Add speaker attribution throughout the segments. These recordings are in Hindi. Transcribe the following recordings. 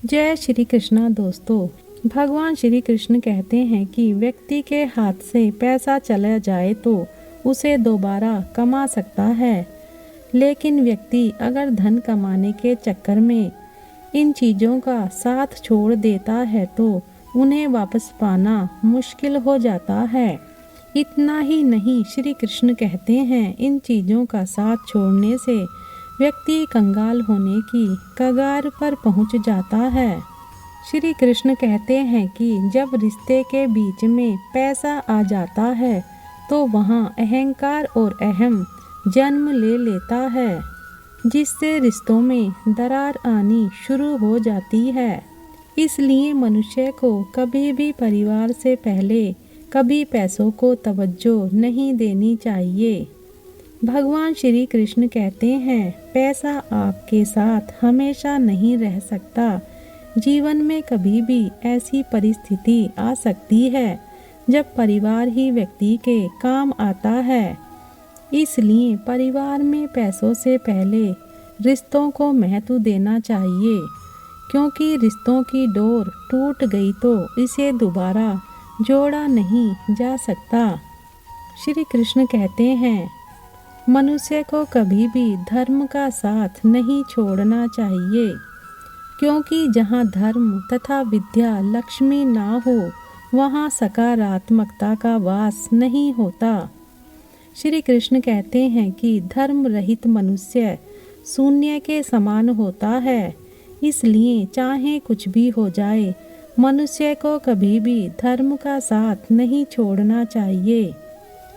Speaker 1: जय श्री कृष्णा दोस्तों। भगवान श्री कृष्ण कहते हैं कि व्यक्ति के हाथ से पैसा चला जाए तो उसे दोबारा कमा सकता है, लेकिन व्यक्ति अगर धन कमाने के चक्कर में इन चीज़ों का साथ छोड़ देता है तो उन्हें वापस पाना मुश्किल हो जाता है। इतना ही नहीं, श्री कृष्ण कहते हैं इन चीज़ों का साथ छोड़ने से व्यक्ति कंगाल होने की कगार पर पहुंच जाता है। श्री कृष्ण कहते हैं कि जब रिश्ते के बीच में पैसा आ जाता है तो वहाँ अहंकार और अहम जन्म ले लेता है, जिससे रिश्तों में दरार आनी शुरू हो जाती है। इसलिए मनुष्य को कभी भी परिवार से पहले कभी पैसों को तवज्जो नहीं देनी चाहिए। भगवान श्री कृष्ण कहते हैं पैसा आपके साथ हमेशा नहीं रह सकता। जीवन में कभी भी ऐसी परिस्थिति आ सकती है जब परिवार ही व्यक्ति के काम आता है। इसलिए परिवार में पैसों से पहले रिश्तों को महत्व देना चाहिए, क्योंकि रिश्तों की डोर टूट गई तो इसे दोबारा जोड़ा नहीं जा सकता। श्री कृष्ण कहते हैं मनुष्य को कभी भी धर्म का साथ नहीं छोड़ना चाहिए, क्योंकि जहाँ धर्म तथा विद्या लक्ष्मी ना हो वहाँ सकारात्मकता का वास नहीं होता। श्री कृष्ण कहते हैं कि धर्म रहित मनुष्य शून्य के समान होता है। इसलिए चाहे कुछ भी हो जाए, मनुष्य को कभी भी धर्म का साथ नहीं छोड़ना चाहिए।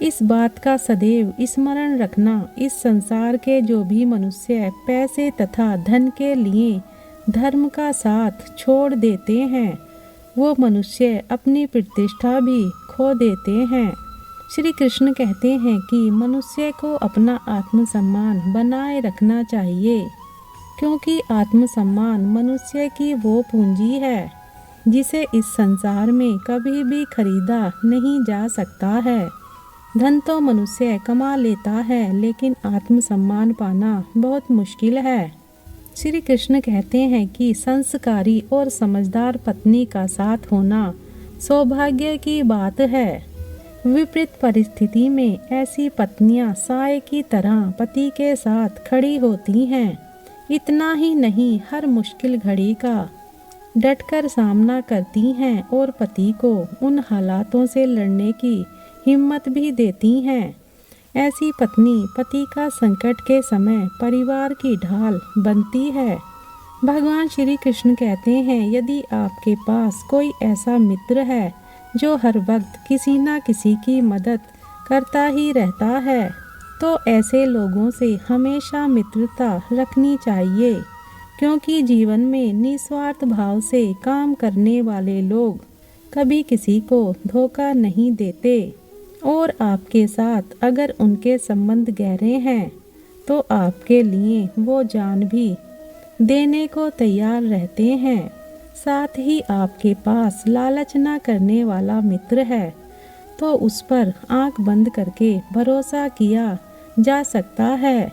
Speaker 1: इस बात का सदैव स्मरण रखना, इस संसार के जो भी मनुष्य पैसे तथा धन के लिए धर्म का साथ छोड़ देते हैं, वो मनुष्य अपनी प्रतिष्ठा भी खो देते हैं। श्री कृष्ण कहते हैं कि मनुष्य को अपना आत्मसम्मान बनाए रखना चाहिए, क्योंकि आत्मसम्मान मनुष्य की वो पूंजी है जिसे इस संसार में कभी भी खरीदा नहीं जा सकता है। धन तो मनुष्य कमा लेता है, लेकिन आत्मसम्मान पाना बहुत मुश्किल है। श्री कृष्ण कहते हैं कि संस्कारी और समझदार पत्नी का साथ होना सौभाग्य की बात है। विपरीत परिस्थिति में ऐसी पत्नियां साए की तरह पति के साथ खड़ी होती हैं। इतना ही नहीं, हर मुश्किल घड़ी का डटकर सामना करती हैं और पति को उन हालातों से लड़ने की हिम्मत भी देती हैं। ऐसी पत्नी पति का संकट के समय परिवार की ढाल बनती है। भगवान श्री कृष्ण कहते हैं यदि आपके पास कोई ऐसा मित्र है जो हर वक्त किसी न किसी की मदद करता ही रहता है, तो ऐसे लोगों से हमेशा मित्रता रखनी चाहिए, क्योंकि जीवन में निस्वार्थ भाव से काम करने वाले लोग कभी किसी को धोखा नहीं देते, और आपके साथ अगर उनके संबंध गहरे हैं तो आपके लिए वो जान भी देने को तैयार रहते हैं। साथ ही आपके पास लालच ना करने वाला मित्र है तो उस पर आंख बंद करके भरोसा किया जा सकता है।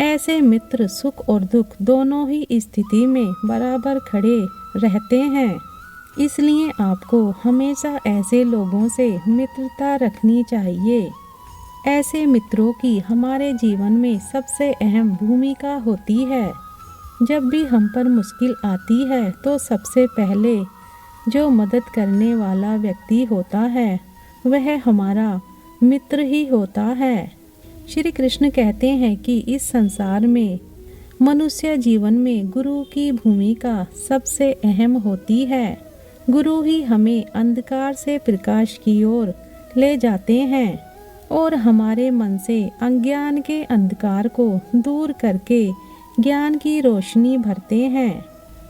Speaker 1: ऐसे मित्र सुख और दुख दोनों ही स्थिति में बराबर खड़े रहते हैं। इसलिए आपको हमेशा ऐसे लोगों से मित्रता रखनी चाहिए। ऐसे मित्रों की हमारे जीवन में सबसे अहम भूमिका होती है। जब भी हम पर मुश्किल आती है तो सबसे पहले जो मदद करने वाला व्यक्ति होता है वह हमारा मित्र ही होता है। श्री कृष्ण कहते हैं कि इस संसार में मनुष्य जीवन में गुरु की भूमिका सबसे अहम होती है। गुरु ही हमें अंधकार से प्रकाश की ओर ले जाते हैं और हमारे मन से अज्ञान के अंधकार को दूर करके ज्ञान की रोशनी भरते हैं।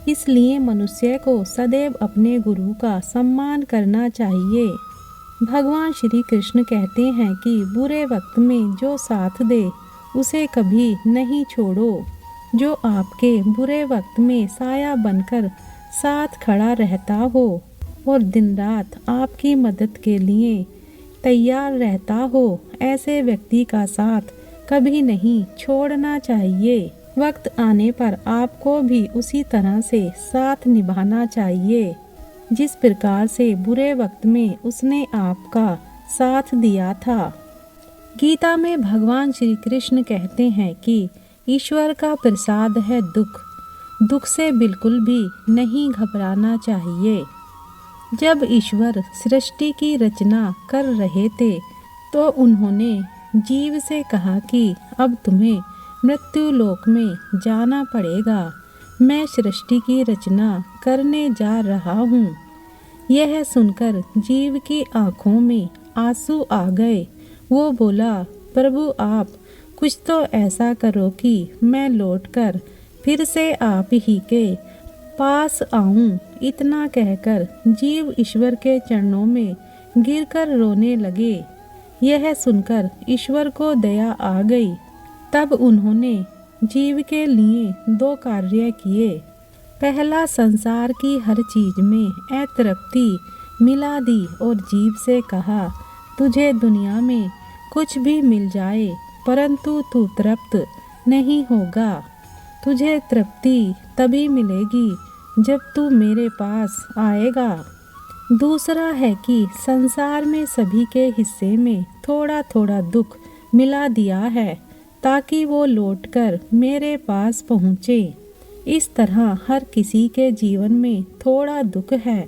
Speaker 1: इसलिए मनुष्य को सदैव अपने गुरु का सम्मान करना चाहिए। भगवान श्री कृष्ण कहते हैं कि बुरे वक्त में जो साथ दे उसे कभी नहीं छोड़ो। जो आपके बुरे वक्त में साया बनकर साथ खड़ा रहता हो और दिन रात आपकी मदद के लिए तैयार रहता हो, ऐसे व्यक्ति का साथ कभी नहीं छोड़ना चाहिए। वक्त आने पर आपको भी उसी तरह से साथ निभाना चाहिए जिस प्रकार से बुरे वक्त में उसने आपका साथ दिया था। गीता में भगवान श्री कृष्ण कहते हैं कि ईश्वर का प्रसाद है दुख, दुख से बिल्कुल भी नहीं घबराना चाहिए। जब ईश्वर सृष्टि की रचना कर रहे थे तो उन्होंने जीव से कहा कि अब तुम्हें मृत्यु लोक में जाना पड़ेगा, मैं सृष्टि की रचना करने जा रहा हूँ। यह सुनकर जीव की आंखों में आंसू आ गए। वो बोला, प्रभु आप कुछ तो ऐसा करो कि मैं लौटकर फिर से आप ही के पास आऊं। इतना कहकर जीव ईश्वर के चरणों में गिरकर रोने लगे। यह सुनकर ईश्वर को दया आ गई। तब उन्होंने जीव के लिए 2 कार्य किए। पहला, संसार की हर चीज में अतृप्ति मिला दी और जीव से कहा, तुझे दुनिया में कुछ भी मिल जाए परंतु तू तृप्त नहीं होगा। तुझे तृप्ति तभी मिलेगी जब तू मेरे पास आएगा। दूसरा है कि संसार में सभी के हिस्से में थोड़ा थोड़ा दुख मिला दिया है ताकि वो लौटकर मेरे पास पहुँचे। इस तरह हर किसी के जीवन में थोड़ा दुख है।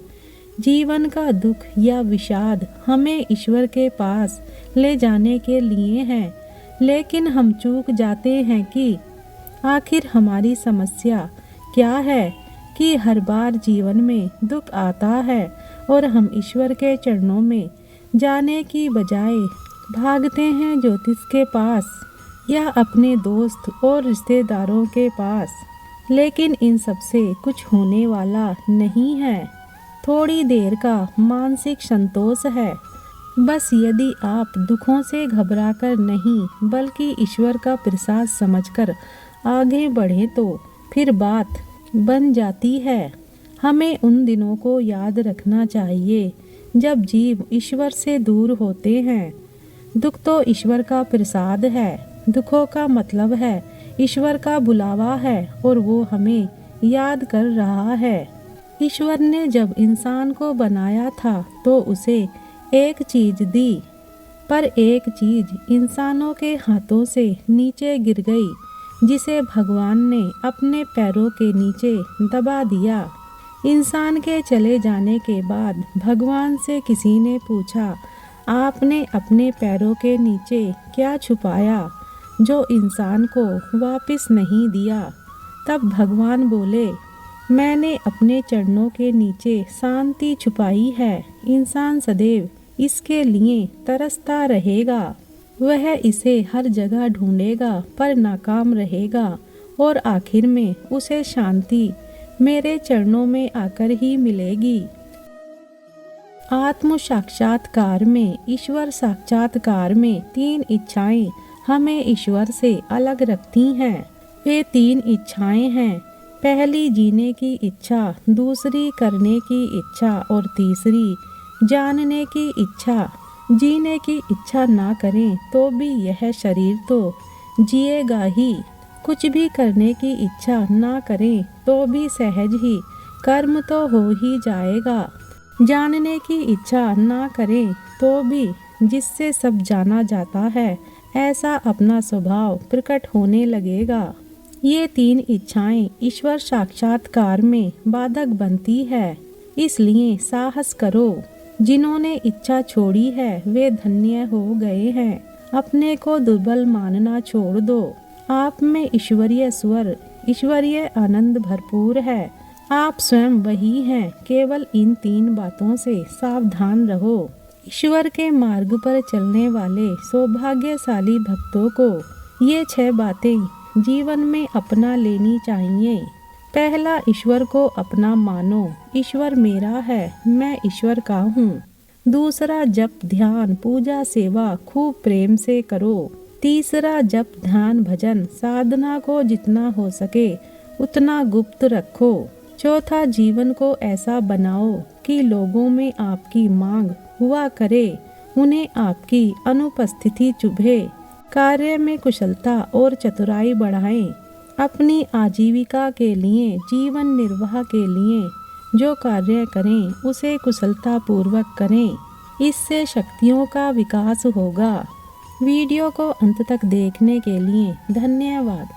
Speaker 1: जीवन का दुख या विषाद हमें ईश्वर के पास ले जाने के लिए है, लेकिन हम चूक जाते हैं कि आखिर हमारी समस्या क्या है कि हर बार जीवन में दुख आता है और हम ईश्वर के चरणों में जाने की बजाय भागते हैं ज्योतिष के पास या अपने दोस्त और रिश्तेदारों के पास। लेकिन इन सब से कुछ होने वाला नहीं है, थोड़ी देर का मानसिक संतोष है। बस यदि आप दुखों से घबराकर नहीं बल्कि ईश्वर का प्रसाद समझकर आगे बढ़ें तो फिर बात बन जाती है। हमें उन दिनों को याद रखना चाहिए जब जीव ईश्वर से दूर होते हैं। दुख तो ईश्वर का प्रसाद है, दुखों का मतलब है ईश्वर का बुलावा है और वो हमें याद कर रहा है। ईश्वर ने जब इंसान को बनाया था तो उसे एक चीज दी, पर एक चीज इंसानों के हाथों से नीचे गिर गई जिसे भगवान ने अपने पैरों के नीचे दबा दिया। इंसान के चले जाने के बाद भगवान से किसी ने पूछा, आपने अपने पैरों के नीचे क्या छुपाया जो इंसान को वापस नहीं दिया? तब भगवान बोले, मैंने अपने चरणों के नीचे शांति छुपाई है। इंसान सदैव इसके लिए तरसता रहेगा। वह इसे हर जगह ढूंढेगा पर नाकाम रहेगा और आखिर में उसे शांति मेरे चरणों में आकर ही मिलेगी। आत्म साक्षात्कार में, ईश्वर साक्षात्कार में 3 इच्छाएं हमें ईश्वर से अलग रखती हैं। वे 3 इच्छाएं हैं, पहली जीने की इच्छा, दूसरी करने की इच्छा और तीसरी जानने की इच्छा। जीने की इच्छा ना करें तो भी यह शरीर तो जिएगा ही। कुछ भी करने की इच्छा ना करें तो भी सहज ही कर्म तो हो ही जाएगा। जानने की इच्छा ना करें तो भी जिससे सब जाना जाता है ऐसा अपना स्वभाव प्रकट होने लगेगा। ये 3 इच्छाएं ईश्वर साक्षात्कार में बाधक बनती है, इसलिए साहस करो। जिन्होंने इच्छा छोड़ी है वे धन्य हो गए हैं। अपने को दुर्बल मानना छोड़ दो। आप में ईश्वरीय स्वर, ईश्वरीय आनंद भरपूर है। आप स्वयं वही हैं। केवल इन 3 बातों से सावधान रहो। ईश्वर के मार्ग पर चलने वाले सौभाग्यशाली भक्तों को ये 6 बातें जीवन में अपना लेनी चाहिए। पहला, ईश्वर को अपना मानो। ईश्वर मेरा है, मैं ईश्वर का हूँ। दूसरा, जप, ध्यान, पूजा, सेवा खूब प्रेम से करो। तीसरा, जप, ध्यान, भजन, साधना को जितना हो सके उतना गुप्त रखो। चौथा, जीवन को ऐसा बनाओ कि लोगों में आपकी मांग हुआ करे, उन्हें आपकी अनुपस्थिति चुभे। कार्य में कुशलता और चतुराई बढ़ाएं। अपनी आजीविका के लिए, जीवन निर्वाह के लिए जो कार्य करें उसे कुशलतापूर्वक करें। इससे शक्तियों का विकास होगा। वीडियो को अंत तक देखने के लिए धन्यवाद।